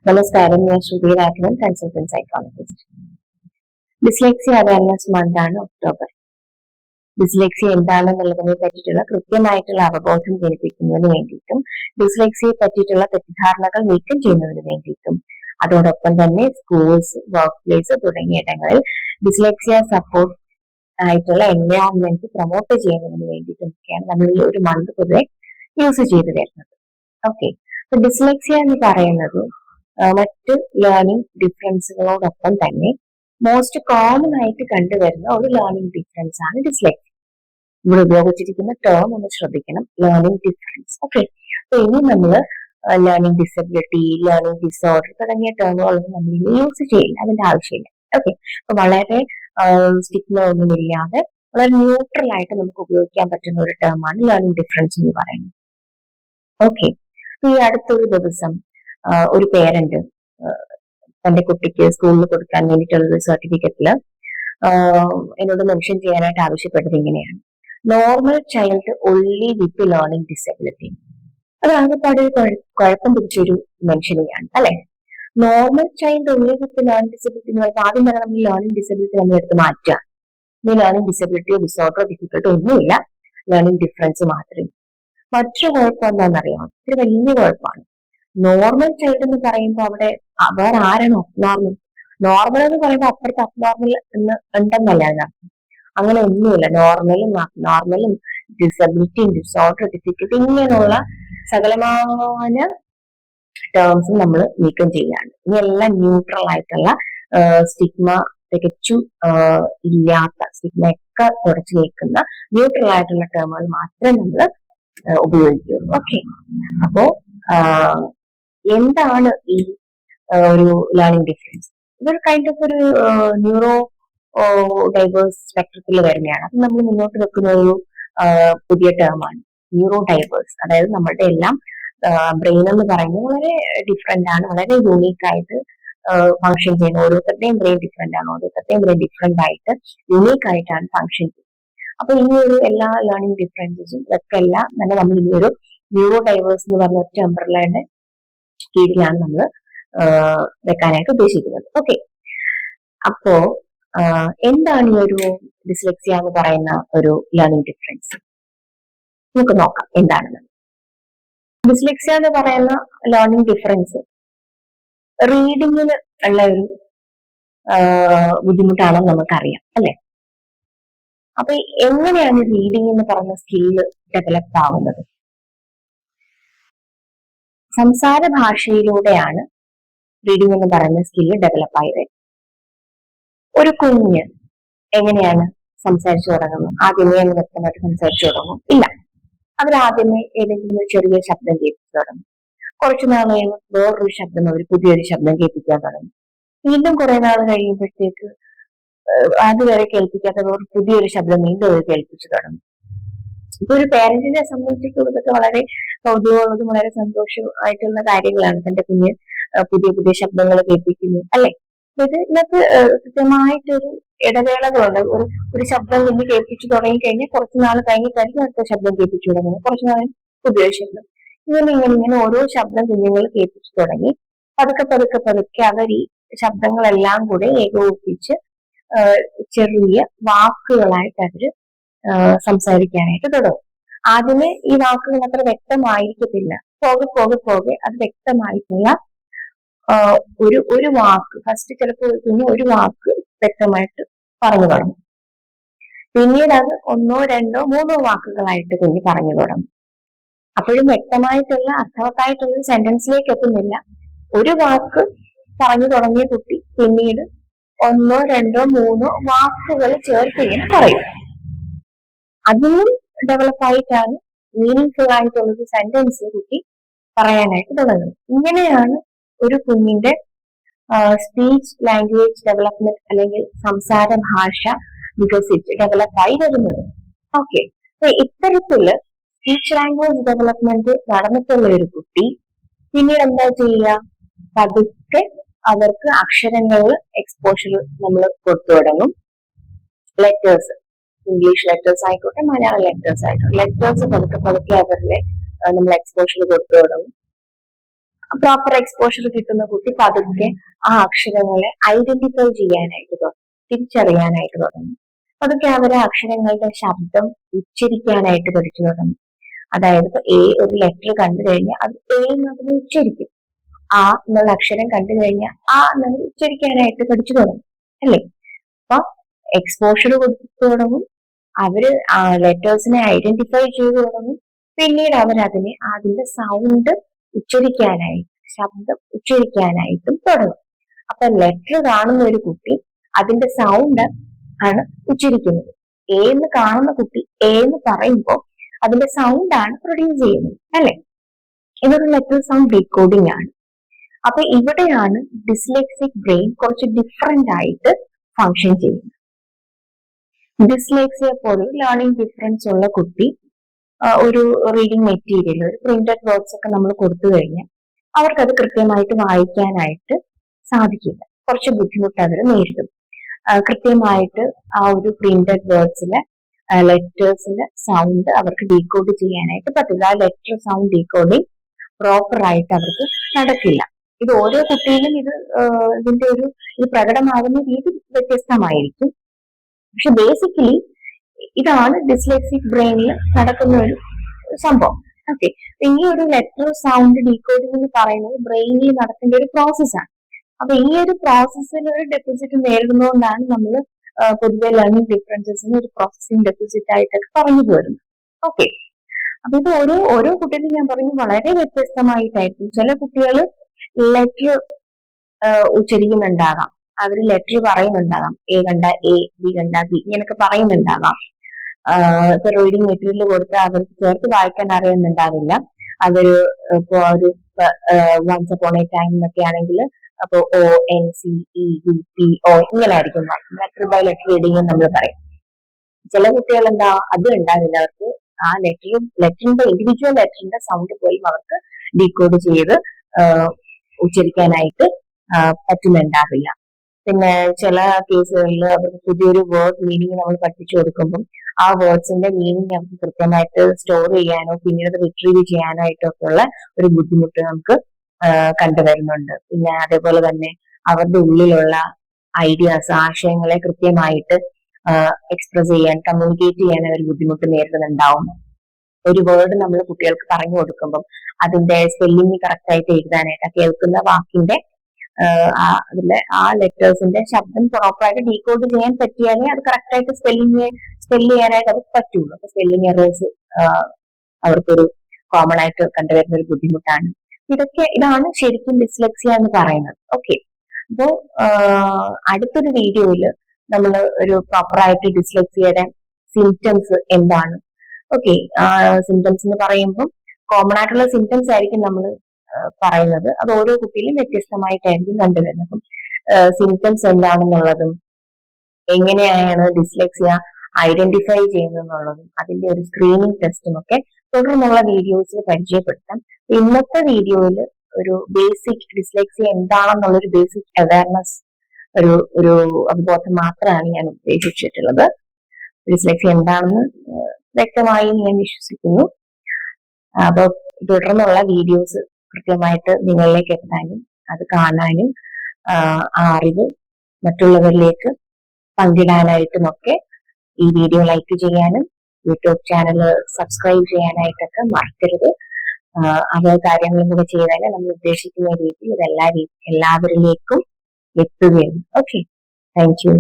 നമസ്കാരം, ഞാൻ Shruthi Raghavan, consultant psychologist. Dyslexia awareness month ആണ് ഒക്ടോബർ. ഡിസ്ലെക്സിയ എന്താണെന്നുള്ളതിനെ പറ്റിയിട്ടുള്ള കൃത്യമായിട്ടുള്ള അവബോധം ജനിപ്പിക്കുന്നതിന് വേണ്ടിയിട്ടും ഡിസ്ലെക്സിയെ പറ്റിയിട്ടുള്ള തെറ്റിദ്ധാരണകൾ നീക്കം ചെയ്യുന്നതിന് വേണ്ടിയിട്ടും അതോടൊപ്പം തന്നെ സ്കൂൾസ്, വർക്ക് പ്ലേസ് തുടങ്ങിയ ഇടങ്ങളിൽ ഡിസ്ലെക്സിയ സപ്പോർട്ട് ആയിട്ടുള്ള എൻവയോൺമെന്റ് പ്രൊമോട്ട് ചെയ്യുന്നതിന് വേണ്ടിയിട്ടൊക്കെയാണ് നമ്മൾ ഈ ഒരു മന്ത് പൊതുവെ യൂസ് ചെയ്ത് വരുന്നത്. ഓക്കെ, അപ്പൊ ഡിസ്ലെക്സിയ എന്ന് പറയുന്നത് മറ്റ് ലേണിംഗ് ഡിഫറൻസുകളോടൊപ്പം തന്നെ മോസ്റ്റ് കോമൺ ആയിട്ട് കണ്ടുവരുന്ന ഒരു ലേണിംഗ് ഡിഫറൻസ് ആണ് ഡിസ്ലെക്സിയ. ഇവിടെ ഉപയോഗിച്ചിരിക്കുന്ന ടേം ഒന്ന് ശ്രദ്ധിക്കണം, ലേണിംഗ് ഡിഫറൻസ്. ഓക്കെ, അപ്പൊ ഇനി നമ്മൾ ലേണിംഗ് ഡിസബിലിറ്റി, ലേണിംഗ് ഡിസോർഡർ തുടങ്ങിയ ടേമുകളൊന്നും നമ്മൾ ഇനി യൂസ് ചെയ്യില്ല, അതിന്റെ ആവശ്യമില്ല. ഓക്കെ, അപ്പൊ വളരെ സ്റ്റിഗ്മ ഒന്നുമില്ലാതെ വളരെ ന്യൂട്രൽ ആയിട്ട് നമുക്ക് ഉപയോഗിക്കാൻ പറ്റുന്ന ഒരു ടേമാണ് ലേണിംഗ് ഡിഫറൻസ് എന്ന് പറയുന്നത്. ഓക്കെ, ഈ അടുത്തൊരു ദിവസം ഒരു പേരന്റ് തന്റെ കുട്ടിക്ക് സ്കൂളിൽ കൊടുക്കാൻ വേണ്ടിയിട്ടുള്ള ഒരു സർട്ടിഫിക്കറ്റില് എന്നോട് മെൻഷൻ ചെയ്യാനായിട്ട് ആവശ്യപ്പെട്ടത് ഇങ്ങനെയാണ്: നോർമൽ ചൈൽഡ് ഒൺലി വിത്ത് ലേണിംഗ് ഡിസബിലിറ്റി. അത് ആകെപ്പാടെ കുഴപ്പം പിടിച്ചൊരു മെൻഷനിങ് ആണ് അല്ലെ. നോർമൽ ചൈൽഡ് ഒൺലി വിത്ത് ലേണിംഗ് ഡിസബിലിറ്റി എന്ന് പറയുമ്പോൾ ആദ്യം തന്നെ നമ്മൾ ലേണിംഗ് ഡിസബിലിറ്റി നമ്മൾ എടുത്ത് മാറ്റുക. ഈ ലേണിംഗ് ഡിസബിലിറ്റിയോ ഡിസോർഡറോ ഡിഫിക്കൽട്ടോ ഒന്നുമില്ല, ലേണിംഗ് ഡിഫറൻസ് മാത്രമേ. മറ്റൊരു കുഴപ്പം എന്താണെന്നറിയാമോ? ഇത്തിരി വലിയ കുഴപ്പമാണ്. നോർമൽ ചൈൽഡ് എന്ന് പറയുമ്പോൾ അവിടെ വേറെ ആരാണ് അബ്നോർമൽ? നോർമൽ എന്ന് പറയുമ്പോൾ അപ്പുറത്ത് അബ്നോർമൽ എന്ന് ഉണ്ടെന്നല്ല അതിനർത്ഥം. അങ്ങനെ ഒന്നുമില്ല. നോർമലും അബ്നോർമലും ഡിസബിലിറ്റിയും ഡിസോർഡർ ഡിഫിക്കൽട്ടി ഇങ്ങനെയുള്ള സകലമായ ടേംസും നമ്മൾ നീക്കം ചെയ്യുകയാണ്. ഇനി എല്ലാം ന്യൂട്രൽ ആയിട്ടുള്ള സ്റ്റിഗ്മ തികച്ചും ഇല്ലാത്ത, സ്റ്റിഗ്മ ഒക്കെ കുറച്ച് നീക്കുന്ന ന്യൂട്രൽ ആയിട്ടുള്ള ടേമുകൾ മാത്രമേ നമ്മൾ ഉപയോഗിക്കുള്ളൂ. ഓക്കെ, അപ്പോ എന്താണ് ഈ ഒരു ലേണിംഗ് ഡിഫറൻസ്? ഇതൊരു കൈൻഡ് ഓഫ് ഒരു ന്യൂറോ ഡൈവേഴ്സ് സ്പെക്ട്രത്തിൽ വരുന്നതാണ്. അത് നമ്മൾ മുന്നോട്ട് വെക്കുന്ന ഒരു പുതിയ ടേമാണ് ന്യൂറോ ഡൈവേഴ്സ്. അതായത് നമ്മളുടെ എല്ലാം ബ്രെയിൻ എന്ന് പറയുന്നത് വളരെ ഡിഫറെന്റ് ആണ്, വളരെ യൂണീക്ക് ആയിട്ട് ഫങ്ഷൻ ചെയ്യുന്നത്. ഓരോരുത്തരുടെയും ബ്രെയിൻ ഡിഫറെന്റ് ആണ്, ഓരോരുത്തരുടെയും ബ്രെയിൻ ഡിഫറെന്റ് ആയിട്ട് യൂണീക്ക് ആയിട്ടാണ് ഫങ്ഷൻ ചെയ്യുന്നത്. അപ്പൊ ഈ ഒരു എല്ലാ ലേണിംഗ് ഡിഫറൻസസും ഒക്കെ എല്ലാം തന്നെ നമ്മൾ ഈ ഒരു ന്യൂറോ ഡൈവേഴ്സ് എന്ന് പറഞ്ഞ ഒറ്റ അംബ്രല്ലയുടെ കീഴിലാണ് നമ്മൾ വെക്കാനായിട്ട് ഉദ്ദേശിക്കുന്നത്. ഓക്കെ, അപ്പോ എന്താണ് ഈ ഒരു ഡിസ്ലെക്സിയ എന്ന് പറയുന്ന ഒരു ലേണിംഗ് ഡിഫറൻസ്? നമുക്ക് നോക്കാം എന്താണെന്ന്. ഡിസ്ലെക്സിയ എന്ന് പറയുന്ന ലേണിംഗ് ഡിഫറൻസ് റീഡിങ്ങിന് ഉള്ള ഒരു ബുദ്ധിമുട്ടാണെന്ന് നമുക്കറിയാം അല്ലെ. അപ്പൊ എങ്ങനെയാണ് റീഡിംഗ് എന്ന് പറയുന്ന സ്കില്ല് ഡെവലപ്പ് ആവുന്നത്? സംസാര ഭാഷയിലൂടെയാണ് റീഡിംഗ് എന്ന് പറയുന്ന സ്കില്ല് ഡെവലപ്പ് ആയത്. ഒരു കുഞ്ഞ് എങ്ങനെയാണ് സംസാരിച്ചു തുടങ്ങുന്നത്? ആദ്യമേ അങ്ങ് വ്യക്തമായിട്ട് സംസാരിച്ചു തുടങ്ങും? ഇല്ല, അവരാദ്യമേ ഏതെങ്കിലും ഒരു ചെറിയ ശബ്ദം കേൾപ്പിച്ചു തുടങ്ങും. കുറച്ചു നാൾ കഴിയുമ്പോൾ വേറൊരു ശബ്ദം, അവർ പുതിയൊരു ശബ്ദം കേൾപ്പിക്കാൻ തുടങ്ങും. വീണ്ടും കുറെ നാൾ കഴിയുമ്പോഴത്തേക്ക് അതുവരെ കേൾപ്പിക്കാത്ത വേറെ പുതിയൊരു ശബ്ദം വീണ്ടും അവർ കേൾപ്പിച്ചു തുടങ്ങും. ഇപ്പൊ ഒരു പേരന്റിനെ സംബന്ധിച്ചിടത്തോളം ഇതൊക്കെ വളരെ കൗതുകമുള്ളതും വളരെ സന്തോഷമായിട്ടുള്ള കാര്യങ്ങളാണ്. തന്റെ കുഞ്ഞ് പുതിയ പുതിയ ശബ്ദങ്ങൾ കേൾപ്പിക്കുന്നു അല്ലെ. ഇതിനകത്ത് കൃത്യമായിട്ടൊരു ഇടവേളകളുണ്ട്. ഒരു ശബ്ദം കുഞ്ഞ് കേൾപ്പിച്ചു തുടങ്ങിക്കഴിഞ്ഞാൽ കുറച്ചു നാൾ കഴിഞ്ഞിട്ടായിരിക്കും അടുത്ത ശബ്ദം കേൾപ്പിച്ചു തുടങ്ങുന്നത്. കുറച്ചു നാൾ പുതിയൊരു ശബ്ദം, ഇങ്ങനെ ഓരോ ശബ്ദം കുഞ്ഞുങ്ങൾ കേൾപ്പിച്ചു തുടങ്ങി പതുക്കെ പതുക്കെ പതുക്കെ അവർ ഈ ശബ്ദങ്ങളെല്ലാം കൂടെ ഏകോപിപ്പിച്ച് ചെറിയ വാക്കുകളായിട്ട് അവര് സംസാരിക്കാനായിട്ട് തുടങ്ങും. ആദ്യമേ ഈ വാക്കുകൾ അത്ര വ്യക്തമായിരിക്കത്തില്ല. പോകെ പോകെ പോകെ അത് വ്യക്തമായിട്ടുള്ള ഒരു വാക്ക്, ഫസ്റ്റ് ചിലപ്പോൾ കുഞ്ഞ് ഒരു വാക്ക് വ്യക്തമായിട്ട് പറഞ്ഞു തുടങ്ങും. പിന്നീട് അത് 1, 2, 3 വാക്കുകളായിട്ട് കുഞ്ഞ് പറഞ്ഞു തുടങ്ങും. അപ്പോഴും വ്യക്തമായിട്ടുള്ള അർത്ഥവത്തായിട്ടുള്ള സെന്റൻസിലേക്ക് എത്തുന്നില്ല. ഒരു വാക്ക് പറഞ്ഞു തുടങ്ങിയ കുട്ടി പിന്നീട് 1, 2, 3 വാക്കുകൾ ചേർത്ത് ഇങ്ങനെ പറയും. അതിനും ഡെവലപ്പ് ആയിട്ടാണ് മീനിങ് ഫുൾ ആയിട്ടുള്ളൊരു സെന്റൻസ് കുട്ടി പറയാനായിട്ട് തുടങ്ങുന്നത്. ഇങ്ങനെയാണ് ഒരു കുഞ്ഞിന്റെ സ്പീച്ച് ലാംഗ്വേജ് ഡെവലപ്മെന്റ് അല്ലെങ്കിൽ സംസാര ഭാഷ വികസിച്ച് ഡെവലപ്പായി വരുന്നത്. ഓക്കെ, ഇത്തരത്തില് സ്പീച്ച് ലാംഗ്വേജ് ഡെവലപ്മെന്റ് നടന്നിട്ടുള്ള ഒരു കുട്ടി പിന്നീട് എന്താ ചെയ്യുക? പതുക്കെ അവർക്ക് അക്ഷരങ്ങളിൽ എക്സ്പോഷർ നമ്മൾ കൊടുത്തു തുടങ്ങും. ലെറ്റേഴ്സ്, ഇംഗ്ലീഷ് ലെറ്റേഴ്സ് ആയിക്കോട്ടെ, മലയാളം ലെറ്റേഴ്സ് ആയിക്കോട്ടെ, ലെറ്റേഴ്സ് പതുക്കെ പതുക്കെ അവരിലെ നമ്മൾ എക്സ്പോഷർ കൊടുത്തു തുടങ്ങും. പ്രോപ്പർ എക്സ്പോഷർ കിട്ടുന്ന കുട്ടി പതുക്കെ ആ അക്ഷരങ്ങളെ ഐഡന്റിഫൈ ചെയ്യാനായിട്ട് തുടങ്ങും, തിരിച്ചറിയാനായിട്ട് തുടങ്ങും. പതുക്കെ അവരെ അക്ഷരങ്ങളുടെ ശബ്ദം ഉച്ചരിക്കാനായിട്ട് പഠിച്ചു തുടങ്ങും. അതായത് ഇപ്പൊ എ ഒരു ലെറ്റർ കണ്ടു കഴിഞ്ഞാൽ അത് എ എന്നതിനെ ഉച്ചരിക്കും, ആ എന്നുള്ള അക്ഷരം കണ്ടു കഴിഞ്ഞാൽ ആ എന്നത് ഉച്ചരിക്കാനായിട്ട് പഠിച്ചു തുടങ്ങും അല്ലേ. അപ്പൊ എക്സ്പോഷർ കൊടുത്തു തുടങ്ങും, അവര് ലെറ്റേഴ്സിനെ ഐഡന്റിഫൈ ചെയ്തു തുടങ്ങും. പിന്നീട് അവരതിനെ അതിന്റെ സൗണ്ട് ഉച്ചരിക്കാനായിട്ട്, ശബ്ദം ഉച്ചരിക്കാനായിട്ടും തുടങ്ങും. അപ്പൊ ലെറ്റർ കാണുന്ന ഒരു കുട്ടി അതിന്റെ സൗണ്ട് ആണ് ഉച്ചരിക്കുന്നത്. എ എന്ന് കാണുന്ന കുട്ടി എ എന്ന് പറയുമ്പോൾ അതിന്റെ സൗണ്ട് ആണ് പ്രൊഡ്യൂസ് ചെയ്യുന്നത് അല്ലെ. ഇതൊരു ലെറ്റർ സൗണ്ട് ഡീകോഡിംഗ് ആണ്. അപ്പൊ ഇവിടെയാണ് ഡിസ്ലെക്സിക് ബ്രെയിൻ കുറച്ച് ഡിഫറെന്റ് ആയിട്ട് ഫങ്ഷൻ ചെയ്യുന്നത്. ഡിസ്ലെക്സിയ പോലെ ലേണിംഗ് ഡിഫറൻസ് ഉള്ള കുട്ടി ഒരു റീഡിംഗ് മെറ്റീരിയൽ, ഒരു പ്രിന്റഡ് വേർഡ്സ് ഒക്കെ നമ്മൾ കൊടുത്തു കഴിഞ്ഞാൽ അവർക്കത് കൃത്യമായിട്ട് വായിക്കാനായിട്ട് സാധിക്കില്ല, കുറച്ച് ബുദ്ധിമുട്ട് അവർ നേരിടും. കൃത്യമായിട്ട് ആ ഒരു പ്രിന്റഡ് വേർഡ്സിലെ ലെറ്റേഴ്സിന്റെ സൗണ്ട് അവർക്ക് ഡീകോഡ് ചെയ്യാനായിട്ട് പറ്റില്ല. ആ ലെറ്റർ സൗണ്ട് ഡീകോഡിങ് പ്രോപ്പർ ആയിട്ട് അവർക്ക് നടക്കില്ല. ഇത് ഓരോ കുട്ടിയിലും ഇതിന്റെ ഇത് പ്രകടമാകുന്ന രീതി വ്യത്യസ്തമായിരിക്കും. പക്ഷെ ബേസിക്കലി ഇതാണ് ഡിസ്ലെക്സിക് ബ്രെയിനിൽ നടക്കുന്ന ഒരു സംഭവം. ഓക്കെ, ഈ ഒരു ലെറ്റർ സൗണ്ട് ഡീകോഡിംഗ് എന്ന് പറയുന്നത് ബ്രെയിനിൽ നടത്തേണ്ട ഒരു പ്രോസസ്സാണ്. അപ്പൊ ഈ ഒരു പ്രോസസ്സിൽ ഒരു ഡെഫിസിറ്റ് നേരിടുന്നതുകൊണ്ടാണ് നമ്മൾ പൊതുവെ ലേണിംഗ് ഡിഫറൻസസിന് ഒരു പ്രോസസ്സിംഗ് ഡെഫിസിറ്റ് ആയിട്ടൊക്കെ പറഞ്ഞു പോരുന്നത്. ഓക്കെ, അപ്പൊ ഇത് ഓരോ കുട്ടികളും ഞാൻ പറഞ്ഞു വളരെ വ്യത്യസ്തമായിട്ടായിരിക്കും. ചില കുട്ടികൾ ലെറ്റർ ഉച്ചരിക്കുന്നുണ്ടാകാം, അവർ ലെറ്റർ പറയുന്നുണ്ടാകാം, എ കണ്ട എ, ബി കണ്ട ബി, ഇങ്ങനൊക്കെ പറയുന്നുണ്ടാകാം. ഇപ്പൊ റീഡിംഗ് മെറ്റീരിയൽ കൊടുത്ത് അവർക്ക് ചേർത്ത് വായിക്കാൻ അറിയുന്നുണ്ടാവില്ല. അവര് ഇപ്പൊ ഒരു വൺസ് അപ്പോൺ എ ടൈം എന്നൊക്കെ ആണെങ്കിൽ അപ്പൊ O N C E U P O ഇങ്ങനെ ആയിരിക്കും ലെറ്റർ ബൈ ലെറ്റർ റീഡിംഗ് നമ്മൾ പറയും. ചില കുട്ടികൾ എന്താ അത് ഉണ്ടാവില്ല, അവർക്ക് ആ ലെറ്ററിന്റെ ഇൻഡിവിജ്വൽ ലെറ്ററിന്റെ സൗണ്ട് പോലും അവർക്ക് ഡീകോഡ് ചെയ്ത് ഉച്ചരിക്കാനായിട്ട് പറ്റുന്നുണ്ടാവില്ല. പിന്നെ ചില കേസുകളിൽ അവർക്ക് പുതിയൊരു വേർഡ് മീനിങ് നമ്മൾ പഠിപ്പിച്ചു കൊടുക്കുമ്പോൾ ആ വേർഡ്സിന്റെ മീനിങ് നമുക്ക് കൃത്യമായിട്ട് സ്റ്റോർ ചെയ്യാനോ പിന്നീട് റിട്രീവ് ചെയ്യാനോ ആയിട്ടൊക്കെ ഉള്ള ഒരു ബുദ്ധിമുട്ട് നമുക്ക് കണ്ടുവരുന്നുണ്ട്. പിന്നെ അതേപോലെ തന്നെ അവരുടെ ഉള്ളിലുള്ള ഐഡിയാസ്, ആശയങ്ങളെ കൃത്യമായിട്ട് എക്സ്പ്രസ് ചെയ്യാൻ, കമ്മ്യൂണിക്കേറ്റ് ചെയ്യാൻ ഒരു ബുദ്ധിമുട്ട് നേരിടുന്നുണ്ടാവും. ഒരു വേർഡ് നമ്മൾ കുട്ടികൾക്ക് പറഞ്ഞു കൊടുക്കുമ്പോൾ അതിന്റെ സ്പെല്ലിംഗ് കറക്റ്റ് ആയിട്ട് എഴുതാനായിട്ട്, കേൾക്കുന്ന വാക്കിന്റെ അതിലെ ആ ലെറ്റേഴ്സിന്റെ ശബ്ദം പ്രോപ്പറായിട്ട് ഡീകോഡ് ചെയ്യാൻ പറ്റിയാലേ അത് കറക്റ്റ് ആയിട്ട് സ്പെല്ല് ചെയ്യാനായിട്ട് അത് പറ്റുള്ളൂ. അപ്പൊ സ്പെല്ലിംഗ് എറേഴ്സ് അവർക്കൊരു കോമൺ ആയിട്ട് കണ്ടുവരുന്ന ഒരു ബുദ്ധിമുട്ടാണ്. ഇതാണ് ശരിക്കും ഡിസ്ലെക്സിയ എന്ന് പറയുന്നത്. ഓക്കെ, അപ്പോ അടുത്തൊരു വീഡിയോയിൽ നമ്മൾ ഒരു പ്രോപ്പറായിട്ട് ഡിസ്ലെക്സിയയുടെ സിംറ്റംസ് എന്താണ്, ഓക്കെ, സിംറ്റംസ് എന്ന് പറയുമ്പോൾ കോമൺ ആയിട്ടുള്ള സിംറ്റംസ് ആയിരിക്കും നമ്മൾ പറയുന്നത്. അത് ഓരോ കുട്ടിയിലും വ്യത്യസ്തമായിട്ടായിരിക്കും കണ്ടുവരുന്നത്. അപ്പം സിംറ്റംസ് എന്താണെന്നുള്ളതും എങ്ങനെയാണ് ഡിസ്ലെക്സിയ ഐഡന്റിഫൈ ചെയ്യുന്നതെന്നുള്ളതും അതിന്റെ ഒരു സ്ക്രീനിങ് ടെസ്റ്റും ഒക്കെ തുടർന്നുള്ള വീഡിയോസിൽ പരിചയപ്പെടുത്താം. ഇന്നത്തെ വീഡിയോയിൽ ഒരു ബേസിക് ഡിസ്ലെക്സിയ എന്താണെന്നുള്ളൊരു ബേസിക് അവയർനെസ്, ഒരു അവബോധം മാത്രമാണ് ഞാൻ ഉദ്ദേശിച്ചിട്ടുള്ളത്. ഡിസ്ലെക്സിയ എന്താണെന്ന് വ്യക്തമായി ഞാൻ വിശ്വസിക്കുന്നു. അപ്പൊ തുടർന്നുള്ള വീഡിയോസ് കൃത്യമായിട്ട് നിങ്ങളിലേക്ക് എത്താനും അത് കാണാനും ആ അറിവ് മറ്റുള്ളവരിലേക്ക് പങ്കിടാനായിട്ടും ഒക്കെ ഈ വീഡിയോ ലൈക്ക് ചെയ്യാനും യൂട്യൂബ് ചാനൽ സബ്സ്ക്രൈബ് ചെയ്യാനായിട്ടൊക്കെ മറക്കരുത്. അവ കാര്യങ്ങളും കൂടെ ചെയ്താൽ നമ്മൾ ഉദ്ദേശിക്കുന്ന രീതിയിൽ ഇത് എല്ലാവരിലേക്കും എത്തുകയും. Okay, thank you.